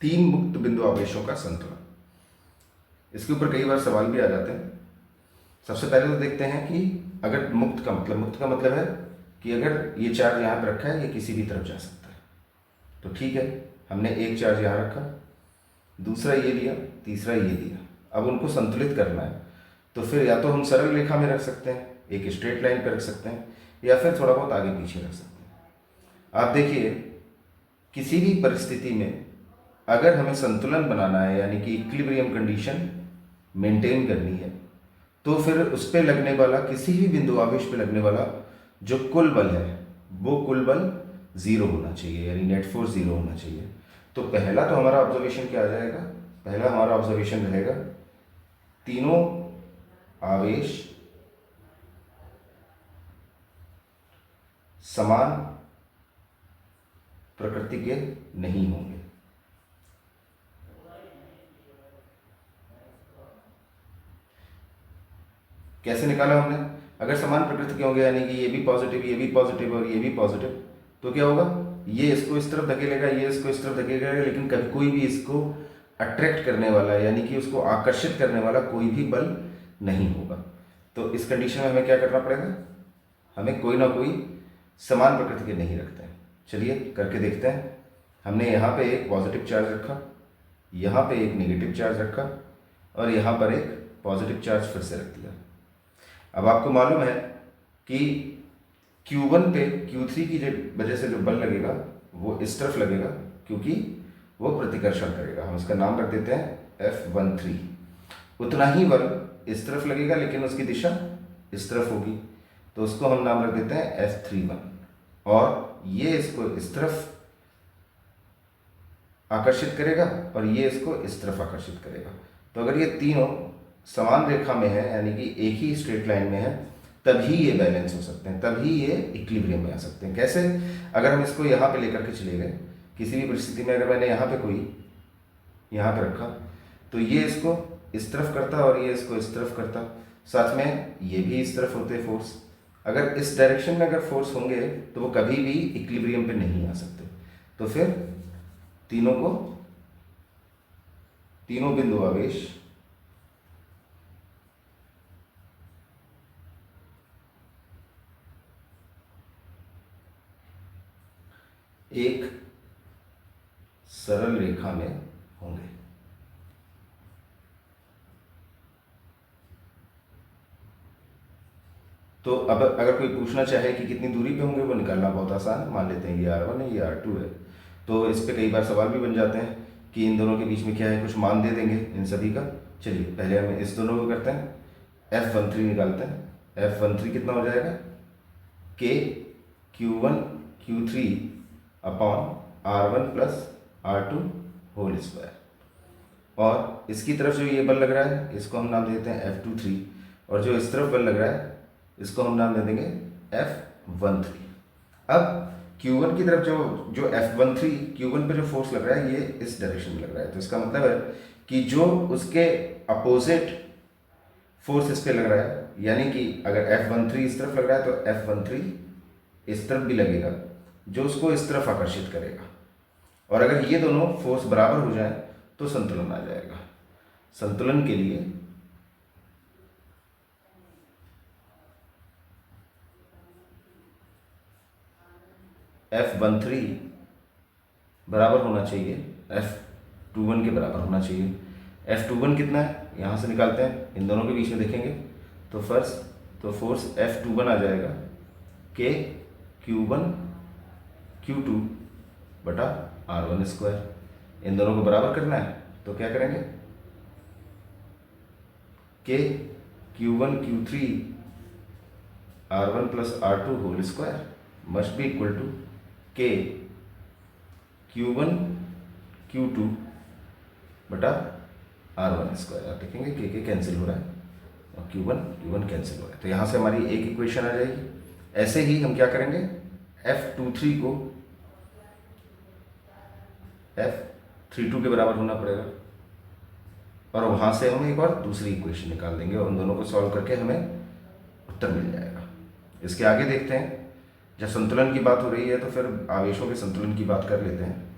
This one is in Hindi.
तीन मुक्त बिंदु आवेशों का संतुलन। इसके ऊपर कई बार सवाल भी आ जाते हैं। सबसे पहले तो देखते हैं कि अगर मुक्त का मतलब है कि अगर ये चार्ज यहाँ पर रखा है, ये किसी भी तरफ जा सकता है, तो ठीक है, हमने एक चार्ज यहाँ रखा, दूसरा ये लिया, तीसरा ये लिया। अब उनको संतुलित करना है, तो फिर या तो हम सरल रेखा में रख सकते हैं, एक स्ट्रेट लाइन पर रख सकते हैं, या फिर थोड़ा बहुत आगे पीछे रख सकते हैं। आप देखिए, किसी भी परिस्थिति में अगर हमें संतुलन बनाना है, यानी कि इक्विलिब्रियम कंडीशन मेंटेन करनी है, तो फिर उस पर लगने वाला, किसी भी बिंदु आवेश पे लगने वाला जो कुल बल है, वो कुल बल जीरो होना चाहिए, यानी नेट फोर्स जीरो होना चाहिए। तो पहला तो हमारा ऑब्जर्वेशन क्या आ जाएगा? पहला हमारा ऑब्जर्वेशन रहेगा तीनों आवेश समान प्रकृति के नहीं होंगे। कैसे निकाला हमने? अगर समान प्रकृति के होंगे, यानी कि ये भी पॉजिटिव, ये भी पॉजिटिव और ये भी पॉजिटिव, तो क्या होगा? ये इसको इस तरफ धकेलेगा, ये इसको इस तरफ धकेलेगा, लेकिन कभी कोई भी इसको अट्रैक्ट करने वाला, यानी कि उसको आकर्षित करने वाला कोई भी बल नहीं होगा। तो इस कंडीशन में हमें क्या करना पड़ेगा? हमें कोई ना कोई समान प्रकृति के नहीं रखते हैं। चलिए करके देखते हैं। हमने यहाँ पे एक पॉजिटिव चार्ज रखा, यहाँ पे एक नेगेटिव चार्ज रखा, और यहाँ पर एक पॉजिटिव चार्ज फिर से रख दिया। अब आपको मालूम है कि Q1 पे Q3 की वजह से जो बल लगेगा वो इस तरफ लगेगा, क्योंकि वो प्रतिकर्षण करेगा। हम इसका नाम रख देते हैं F13। उतना ही बल इस तरफ लगेगा, लेकिन उसकी दिशा इस तरफ होगी, तो उसको हम नाम रख देते हैं F31। और ये इसको इस तरफ आकर्षित करेगा और ये इसको इस तरफ आकर्षित करेगा। तो अगर ये तीनों समान रेखा में है, यानी कि एक ही स्ट्रेट लाइन में है, तभी ये बैलेंस हो सकते हैं, तभी ये इक्विलिब्रियम में आ सकते हैं। कैसे? अगर हम इसको यहाँ पे लेकर के चले गए, किसी भी परिस्थिति में अगर मैंने यहाँ पे कोई यहाँ पे रखा, तो ये इसको इस तरफ करता और ये इसको इस तरफ करता, साथ में ये भी इस तरफ होते फोर्स। अगर इस डायरेक्शन में अगर फोर्स होंगे तो वो कभी भी इक्विलिब्रियम पे नहीं आ सकते। तो फिर तीनों बिंदु आवेश एक सरल रेखा में होंगे। तो अब अगर कोई पूछना चाहे कि कितनी दूरी पे होंगे, वो निकालना बहुत आसान है। मान लेते हैं ये R1 है, ये R2 है, तो इस पे कई बार सवाल भी बन जाते हैं कि इन दोनों के बीच में क्या है, कुछ मान दे देंगे इन सभी का। चलिए पहले हम इस दोनों को करते हैं, F13 निकालते हैं। F13 कितना हो जाएगा? K Q1 Q3 upon R1 plus R2 whole square. और इसकी तरफ जो ये बल लग रहा है, इसको हम नाम देते हैं F23, और जो इस तरफ बल लग रहा है, इसको हम नाम दे देंगे F13। अब Q1 की तरफ जो F13 Q1 पे जो फोर्स लग रहा है, ये इस डायरेक्शन में लग रहा है, तो इसका मतलब है कि जो उसके अपोजिट फोर्स इस पे लग रहा है, यानी कि अगर F13 इस तरफ लग रहा है तो F13 इस तरफ भी लगेगा, जो उसको इस तरफ आकर्षित करेगा। और अगर ये दोनों फोर्स बराबर हो जाए तो संतुलन आ जाएगा। संतुलन के लिए F13 बराबर होना चाहिए F21 के बराबर होना चाहिए। F21 कितना है, यहाँ से निकालते हैं, इन दोनों के बीच में देखेंगे तो फोर्स F21 आ जाएगा K Q1 Q2 बटा R1 स्क्वायर। इन दोनों को बराबर करना है तो क्या करेंगे? K Q1 Q3 R1 plus R2 whole square must be equal to K Q1 Q2 बटा R1 स्क्वायर। आप देखेंगे K कैंसिल हो रहा है और Q1 कैंसिल हो रहा है, तो यहाँ से हमारी एक इक्वेशन आ जाएगी। ऐसे ही हम क्या करेंगे, F23 को F32 के बराबर होना पड़ेगा, और वहाँ से हम एक और दूसरी इक्वेशन निकाल देंगे, और उन दोनों को सॉल्व करके हमें उत्तर मिल जाएगा। इसके आगे देखते हैं, जब संतुलन की बात हो रही है तो फिर आवेशों के संतुलन की बात कर लेते हैं।